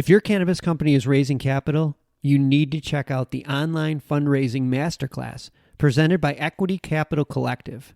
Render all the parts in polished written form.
If your cannabis company is raising capital, you need to check out the online fundraising masterclass presented by Equity Capital Collective.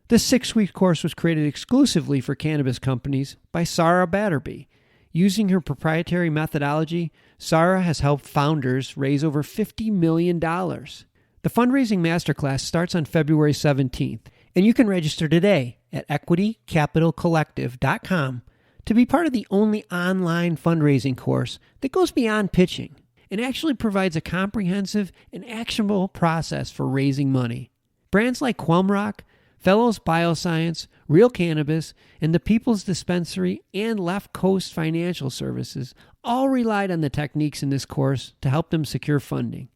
This 6-week course was created exclusively for cannabis companies by Sarah Batterby. Using her proprietary methodology, Sarah has helped founders raise over $50 million. The fundraising masterclass starts on February 17th, and you can register today at equitycapitalcollective.com to be part of the only online fundraising course that goes beyond pitching and actually provides a comprehensive and actionable process for raising money. Brands like Qualmrock, Fellows Bioscience, Real Cannabis, and the People's Dispensary and Left Coast Financial Services all relied on the techniques in this course to help them secure funding.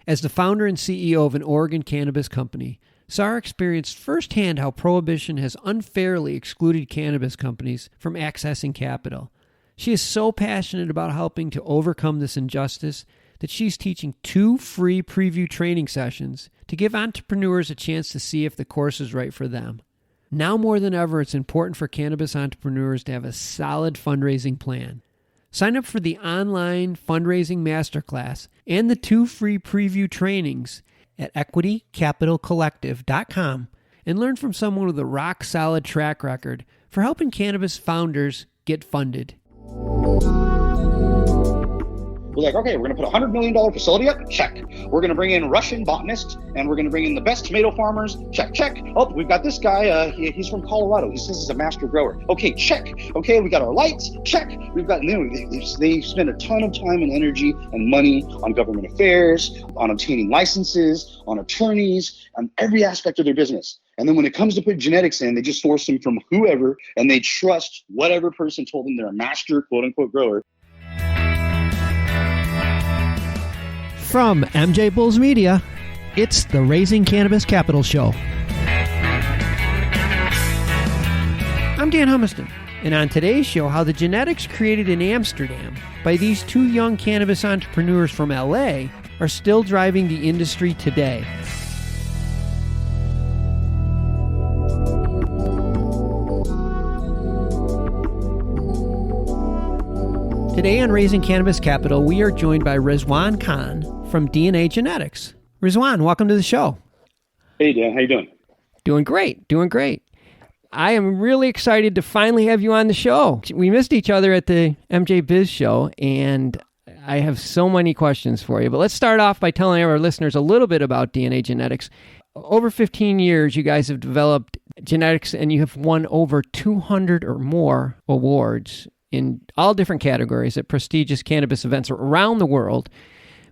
As the founder and CEO of an Oregon cannabis company, Sarah experienced firsthand how prohibition has unfairly excluded cannabis companies from accessing capital. She is so passionate about helping to overcome this injustice that she's teaching 2 free preview training sessions to give entrepreneurs a chance to see if the course is right for them. Now more than ever, it's important for cannabis entrepreneurs to have a solid fundraising plan. Sign up for the online fundraising masterclass and the 2 free preview trainings at equitycapitalcollective.com and learn from someone with a rock-solid track record for helping cannabis founders get funded. We're like, okay, we're going to put a $100 million facility up. Check. We're going to bring in Russian botanists, and we're going to bring in the best tomato farmers. Check, check. Oh, we've got this guy. He's from Colorado. He says he's a master grower. Okay, check. Okay, we got our lights. Check. We've got, they spend a ton of time and energy and money on government affairs, on obtaining licenses, on attorneys, on every aspect of their business. And then when it comes to put genetics in, they just source them from whoever, and they trust whatever person told them they're a master, quote unquote, grower. From MJBulls Media, it's the Raising Cannabis Capital Show. I'm Dan Humiston, and on today's show, how the genetics created in Amsterdam by these 2 young cannabis entrepreneurs from LA are still driving the industry today. Today on Raising Cannabis Capital, we are joined by Rezwan Khan from DNA Genetics. Rezwan, welcome to the show. Hey, Dan. How you doing? Doing great. I am really excited to finally have you on the show. We missed each other at the MJBiz show, and I have so many questions for you. But let's start off by telling our listeners a little bit about DNA Genetics. Over 15 years, you guys have developed genetics, and you have won over 200 or more awards in all different categories at prestigious cannabis events around the world,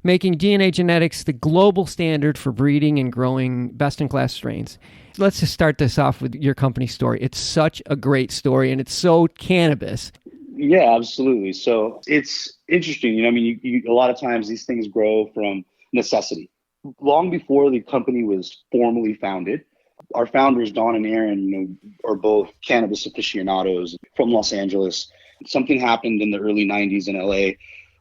making DNA Genetics the global standard for breeding and growing best-in-class strains. Let's just start this off with your company story. It's such a great story, and it's so cannabis. Yeah, absolutely. So it's interesting. You a lot of times these things grow from necessity. Long before the company was formally founded, our founders, Don and Aaron, are both cannabis aficionados from Los Angeles. Something happened in the early 90s in LA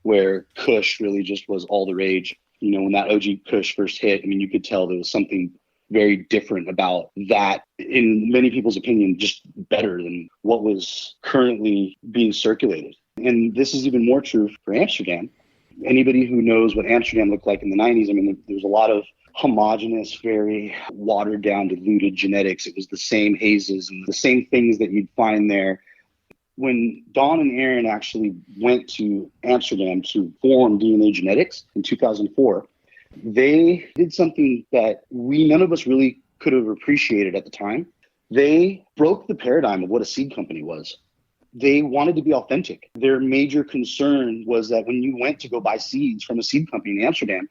where Kush really just was all the rage. When that OG Kush first hit, you could tell there was something very different about that, in many people's opinion, just better than what was currently being circulated. And this is even more true for Amsterdam. Anybody who knows what Amsterdam looked like in the 90s, there was a lot of homogenous, very watered down, diluted genetics. It was the same hazes and the same things that you'd find there. When Don and Aaron actually went to Amsterdam to form DNA Genetics in 2004, they did something that none of us really could have appreciated at the time. They broke the paradigm of what a seed company was. They wanted to be authentic. Their major concern was that when you went to go buy seeds from a seed company in Amsterdam,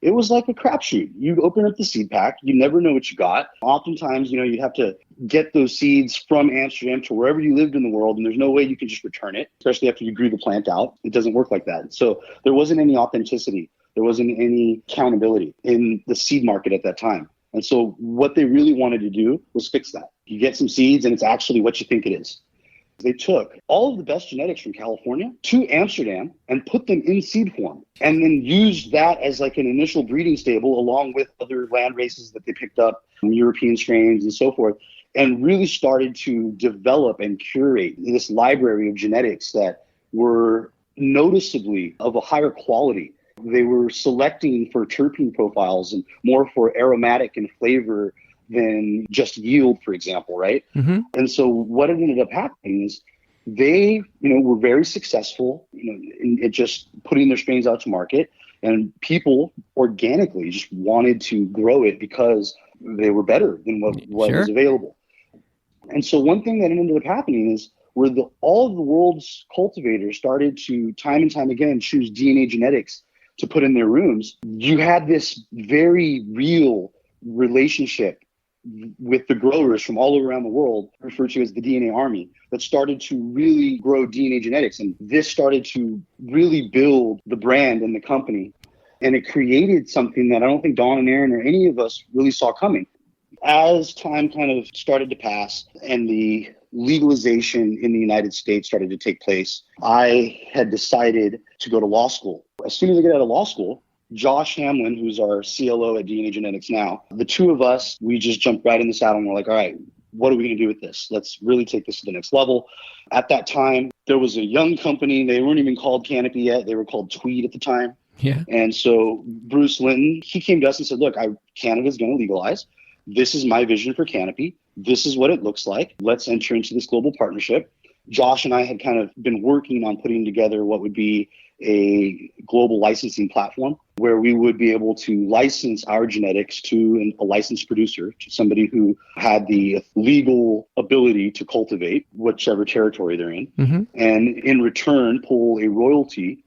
it was like a crapshoot. You open up the seed pack, you never know what you got. Oftentimes, you'd have to get those seeds from Amsterdam to wherever you lived in the world, and there's no way you can just return it, especially after you grew the plant out. It doesn't work like that. So there wasn't any authenticity. There wasn't any accountability in the seed market at that time. And so what they really wanted to do was fix that. You get some seeds, and it's actually what you think it is. They took all of the best genetics from California to Amsterdam and put them in seed form, and then used that as like an initial breeding stable along with other land races that they picked up, European strains and so forth, and really started to develop and curate this library of genetics that were noticeably of a higher quality. They were selecting for terpene profiles and more for aromatic and flavor than just yield, for example, right? Mm-hmm. And so what ended up happening is they, were very successful, in just putting their strains out to market, and people organically just wanted to grow it because they were better than what Sure. was available. And so one thing that ended up happening is where all of the world's cultivators started to time and time again choose DNA genetics to put in their rooms, you had this very real relationship with the growers from all around the world, referred to as the DNA army, that started to really grow DNA genetics. And this started to really build the brand and the company. And it created something that I don't think Don and Aaron or any of us really saw coming. As time kind of started to pass and the legalization in the United States started to take place, I had decided to go to law school. As soon as I get out of law school, Josh Hamlin, who's our CLO at DNA Genetics now, the two of us, we just jumped right in the saddle and we're like, all right, what are we going to do with this? Let's really take this to the next level. At that time, there was a young company. They weren't even called Canopy yet. They were called Tweed at the time. Yeah. And so Bruce Linton, he came to us and said, look, Canada's going to legalize. This is my vision for Canopy. This is what it looks like. Let's enter into this global partnership. Josh and I had kind of been working on putting together what would be a global licensing platform where we would be able to license our genetics to a licensed producer, to somebody who had the legal ability to cultivate whichever territory they're in, Mm-hmm. and in return pull a royalty.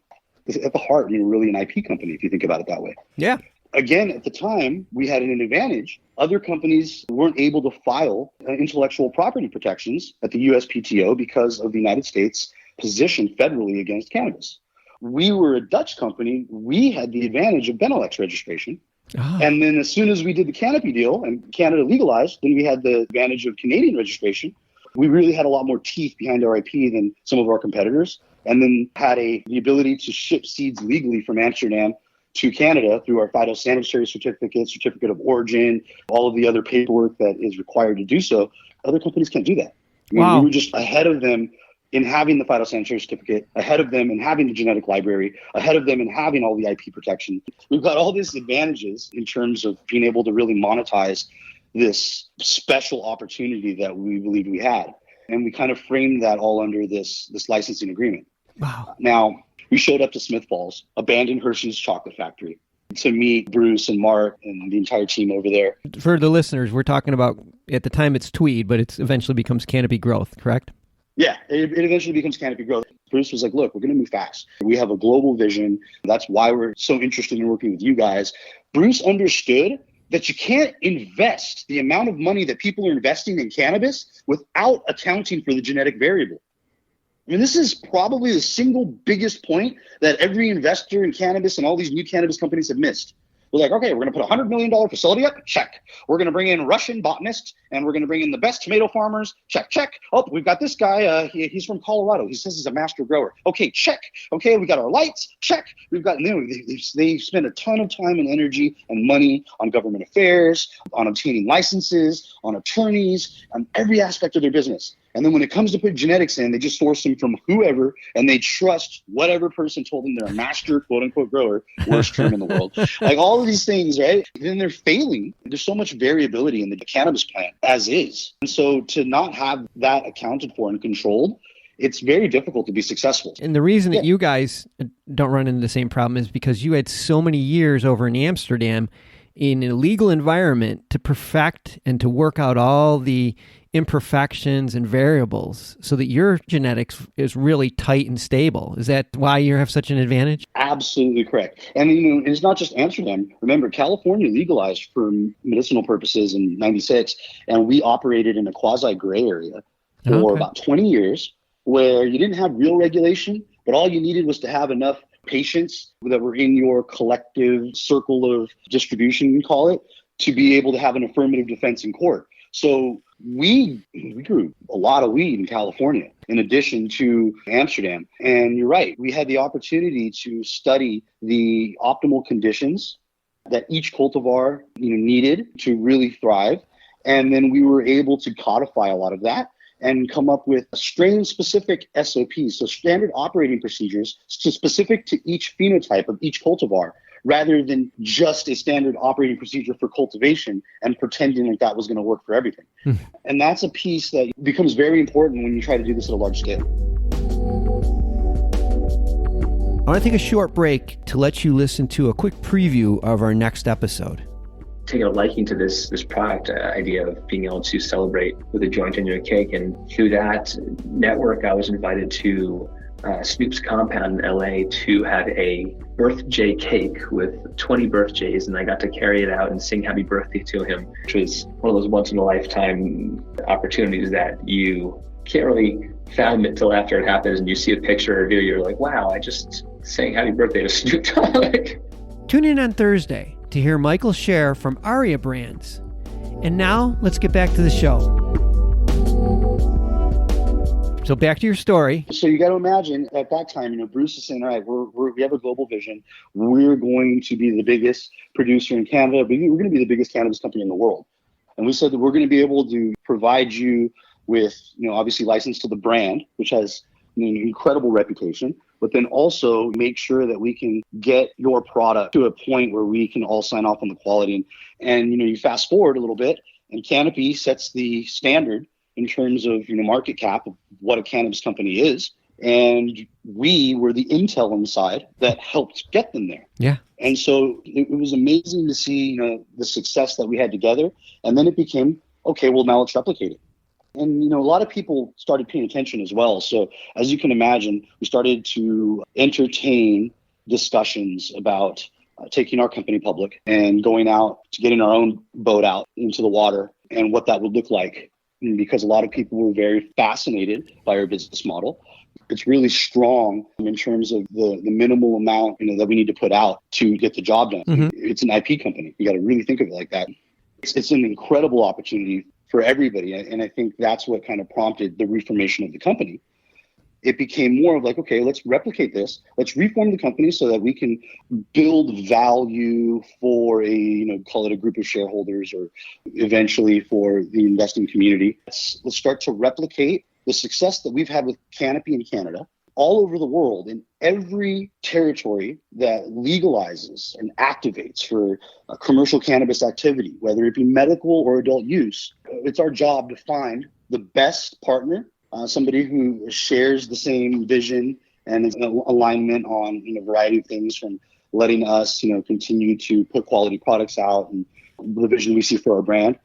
At the heart, really an IP company, if you think about it that way. Yeah. Again, at the time, we had an advantage. Other companies weren't able to file intellectual property protections at the USPTO because of the United States' position federally against cannabis. We were a Dutch company. We had the advantage of Benelux registration. Oh. And then as soon as we did the Canopy deal and Canada legalized, then we had the advantage of Canadian registration. We really had a lot more teeth behind our IP than some of our competitors, and then had the ability to ship seeds legally from Amsterdam to Canada through our phytosanitary certificate of origin, all of the other paperwork that is required to do so. Other companies can't do that. Wow. We were just ahead of them in having the phytosanitary certificate, ahead of them in having the genetic library, ahead of them in having all the IP protection. We've got all these advantages in terms of being able to really monetize this special opportunity that we believed we had. And we kind of framed that all under this licensing agreement. Wow. Now, we showed up to Smith Falls, abandoned Hershey's chocolate factory, to meet Bruce and Mark and the entire team over there. For the listeners, we're talking about, at the time it's Tweed, but it eventually becomes Canopy Growth, correct? Yeah, it eventually becomes Canopy Growth. Bruce was like, look, we're going to move fast. We have a global vision. That's why we're so interested in working with you guys. Bruce understood that you can't invest the amount of money that people are investing in cannabis without accounting for the genetic variable. I mean, this is probably the single biggest point that every investor in cannabis and all these new cannabis companies have missed. We're like, okay, we're going to put a $100 million facility up. Check. We're going to bring in Russian botanists, and we're going to bring in the best tomato farmers. Check, check. Oh, we've got this guy. He's from Colorado. He says he's a master grower. Okay, check. Okay, we got our lights. Check. We've got, they spend a ton of time and energy and money on government affairs, on obtaining licenses, on attorneys, on every aspect of their business. And then when it comes to put genetics in, they just source them from whoever, and they trust whatever person told them they're a master, quote unquote, grower, worst term in the world. Like all of these things, right? Then they're failing. There's so much variability in the cannabis plant as is. And so to not have that accounted for and controlled, it's very difficult to be successful. And the reason that you guys don't run into the same problem is because you had so many years over in Amsterdam in a legal environment to perfect and to work out all the imperfections and variables so that your genetics is really tight and stable. Is that why you have such an advantage? Absolutely correct. And it's not just Amsterdam. Remember, California legalized for medicinal purposes in 96, and we operated in a quasi-gray area for about 20 years where you didn't have real regulation, but all you needed was to have enough patients that were in your collective circle of distribution, you call it, to be able to have an affirmative defense in court. So we grew a lot of weed in California in addition to Amsterdam. And you're right, we had the opportunity to study the optimal conditions that each cultivar needed to really thrive. And then we were able to codify a lot of that and come up with strain-specific SOPs, so standard operating procedures specific to each phenotype of each cultivar, rather than just a standard operating procedure for cultivation and pretending like that was going to work for everything. And that's a piece that becomes very important when you try to do this at a large scale. I want to take a short break to let you listen to a quick preview of our next episode. Taking a liking to this product idea of being able to celebrate with a joint in your cake. And through that network, I was invited to Snoop's compound in LA to have a birthday cake with 20 birthdays, and I got to carry it out and sing happy birthday to him, which was one of those once in a lifetime opportunities that you can't really fathom it until after it happens and you see a picture of you, you're like, wow, I just sang happy birthday to Snoop Dogg. Tune in on Thursday to hear Michael share from Aria Brands. And now let's get back to the show. So back to your story. So you got to imagine at that time, Bruce is saying, all right, we have a global vision. We're going to be the biggest producer in Canada, but we're going to be the biggest cannabis company in the world. And we said that we're going to be able to provide you with, obviously license to the brand, which has an incredible reputation, but then also make sure that we can get your product to a point where we can all sign off on the quality. And you fast forward a little bit, and Canopy sets the standard in terms of market cap of what a cannabis company is, and we were the intel inside that helped get them there. Yeah. And so it was amazing to see the success that we had together, and then it became, okay, well, now let's replicate it. And a lot of people started paying attention as well. So as you can imagine, we started to entertain discussions about taking our company public and going out to getting our own boat out into the water and what that would look like. And because a lot of people were very fascinated by our business model. It's really strong in terms of the minimal amount that we need to put out to get the job done. Mm-hmm. It's an IP company. You got to really think of it like that. It's an incredible opportunity for everybody. And I think that's what kind of prompted the reformation of the company. It became more of like, okay, let's replicate this. Let's reform the company so that we can build value for call it a group of shareholders or eventually for the investing community. Let's start to replicate the success that we've had with Canopy in Canada all over the world, in every territory that legalizes and activates for commercial cannabis activity, whether it be medical or adult use. It's our job to find the best partner, somebody who shares the same vision and is in alignment on a variety of things, from letting us continue to put quality products out and the vision we see for our brand,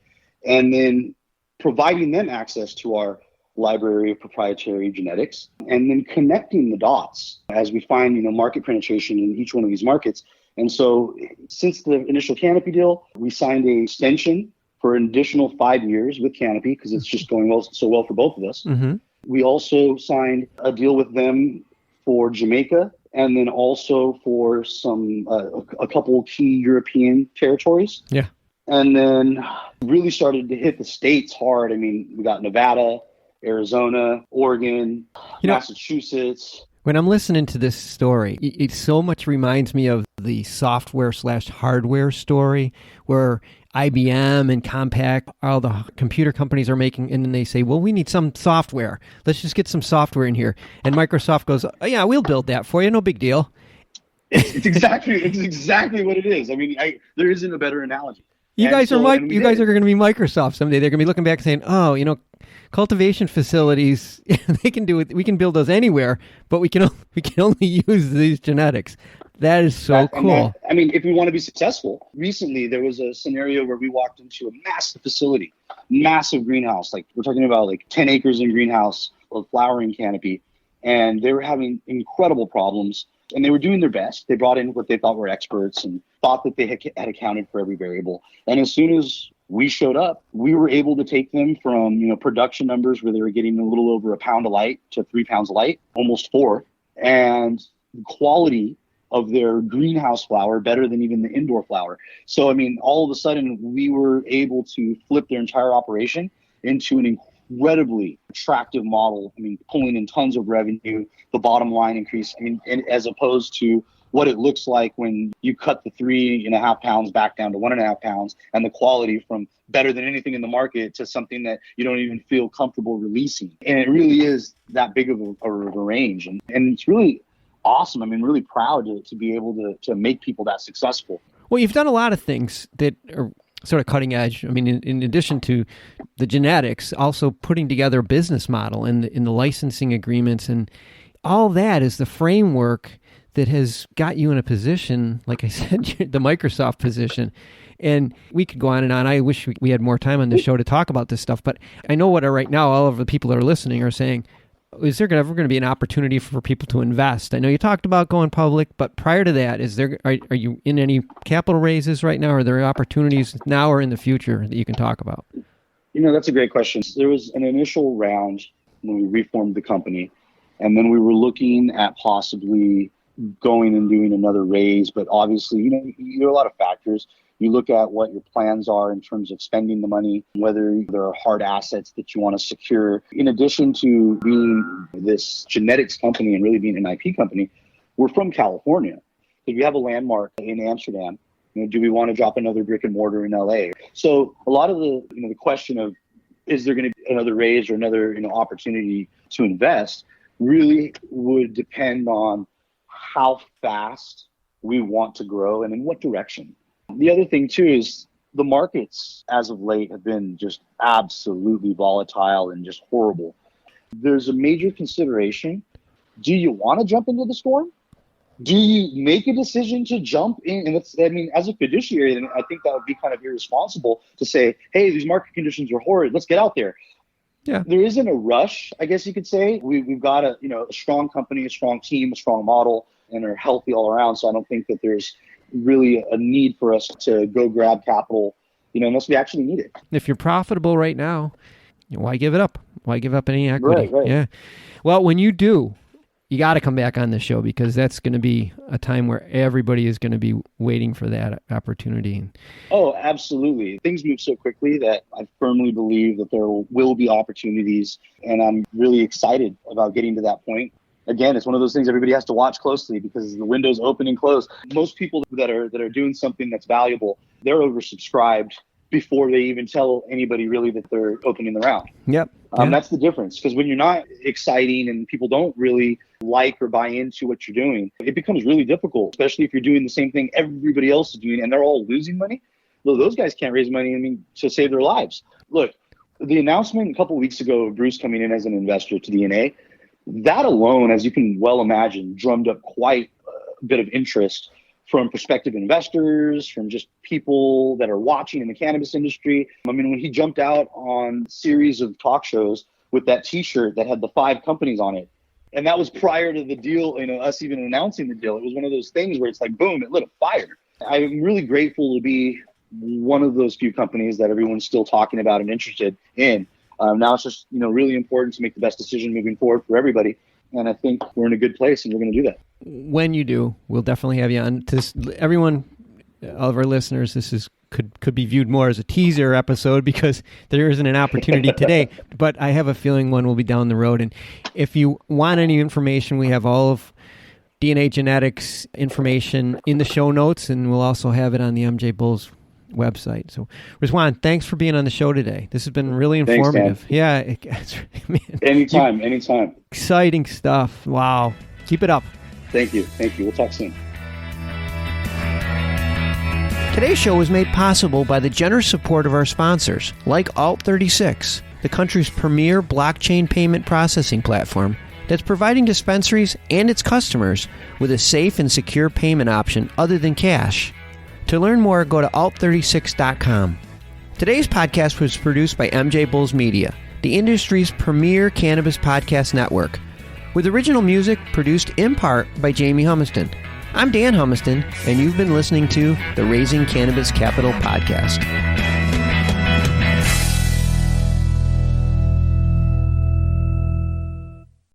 and then providing them access to our library of proprietary genetics, and then connecting the dots as we find market penetration in each one of these markets. And so since the initial Canopy deal, we signed an extension for an additional 5 years with Canopy because it's just going so well for both of us. Mm-hmm. We also signed a deal with them for Jamaica, and then also for some a couple key European territories. Yeah. And then really started to hit the states hard. I mean, we got Nevada, Arizona, Oregon, Massachusetts. When I'm listening to this story, it so much reminds me of the software/hardware story where IBM and Compaq, all the computer companies are making, and then they say, well, we need some software. Let's just get some software in here. And Microsoft goes, oh, yeah, we'll build that for you. No big deal. It's exactly what it is. I mean, there isn't a better analogy. You guys are going to be Microsoft someday. They're going to be looking back and saying, oh, cultivation facilities, they can do it. We can build those anywhere, but we can only use these genetics. That is so cool. If we want to be successful, recently there was a scenario where we walked into a massive facility, massive greenhouse. Like we're talking about 10 acres in greenhouse of flowering canopy, and they were having incredible problems. And they were doing their best. They brought in what they thought were experts and thought that they had accounted for every variable. And as soon as we showed up, we were able to take them from production numbers where they were getting a little over a pound of light to 3 pounds of light, almost 4, and the quality of their greenhouse flower better than even the indoor flower. So all of a sudden we were able to flip their entire operation into an incredibly attractive model. Pulling in tons of revenue, the bottom line increase. And as opposed to what it looks like when you cut the 3.5 pounds back down to 1.5 pounds, and the quality from better than anything in the market to something that you don't even feel comfortable releasing. And it really is that big of a range. And it's really awesome. I mean, really proud to be able to make people that successful. Well, you've done a lot of things that are sort of cutting edge. I mean, in addition to the genetics, also putting together a business model and in the licensing agreements, and all that is the framework that has got you in a position, like I said, the Microsoft position. And we could go on and on. I wish we had more time on the show to talk about this stuff, but I know what right now all of the people that are listening are saying, is there ever going to be an opportunity for people to invest? I know you talked about going public, but prior to that, are you in any capital raises right now? Are there opportunities now or in the future that you can talk about? That's a great question. There was an initial round when we reformed the company, and then we were looking at possibly going and doing another raise. But obviously, there are a lot of factors. You look at what your plans are in terms of spending the money, whether there are hard assets that you want to secure. In addition to being this genetics company and really being an IP company, we're from California. So we have a landmark in Amsterdam. Do we want to drop another brick and mortar in LA? So a lot of the question of, is there going to be another raise or another opportunity to invest really would depend on how fast we want to grow and in what direction. The other thing, too, is the markets as of late have been just absolutely volatile and just horrible. There's a major consideration. Do you want to jump into the storm? Do you make a decision to jump in? And as a fiduciary, then I think that would be kind of irresponsible to say, hey, these market conditions are horrid. Let's get out there. Yeah. There isn't a rush, I guess you could say. We've got a strong company, a strong team, a strong model, and are healthy all around. So I don't think that there's really a need for us to go grab capital, unless we actually need it. If you're profitable right now, why give it up? Why give up any equity? Right. Yeah. Well, when you do, you got to come back on the show, because that's going to be a time where everybody is going to be waiting for that opportunity. Oh, absolutely. Things move so quickly that I firmly believe that there will be opportunities, and I'm really excited about getting to that point. Again, it's one of those things everybody has to watch closely, because the window's open and close. Most people that are doing something that's valuable, they're oversubscribed before they even tell anybody really that they're opening the round. Yep. That's the difference, because when you're not exciting and people don't really like or buy into what you're doing, it becomes really difficult, especially if you're doing the same thing everybody else is doing and they're all losing money. Well, those guys can't raise money, to save their lives. Look, the announcement a couple of weeks ago of Bruce coming in as an investor to DNA, that alone, as you can well imagine, drummed up quite a bit of interest from prospective investors, from just people that are watching in the cannabis industry. When he jumped out on a series of talk shows with that T-shirt that had the 5 companies on it, and that was prior to the deal, us even announcing the deal. It was one of those things where it's like, boom, it lit a fire. I'm really grateful to be one of those few companies that everyone's still talking about and interested in. Now it's just, really important to make the best decision moving forward for everybody. And I think we're in a good place, and we're going to do that. When you do, we'll definitely have you on. Everyone, all of our listeners, this could be viewed more as a teaser episode, because there isn't an opportunity today. But I have a feeling one will be down the road. And if you want any information, we have all of DNA genetics information in the show notes, and we'll also have it on the MJBulls website. So, Rezwan, thanks for being on the show today. This has been really informative. Thanks, man. Anytime. Exciting stuff. Wow. Keep it up. Thank you. We'll talk soon. Today's show was made possible by the generous support of our sponsors, like Alt36, the country's premier blockchain payment processing platform that's providing dispensaries and its customers with a safe and secure payment option other than cash. To learn more, go to alt36.com. Today's podcast was produced by MJBulls Media, the industry's premier cannabis podcast network, with original music produced in part by Jamie Humiston. I'm Dan Humiston, and you've been listening to the Raising Cannabis Capital podcast.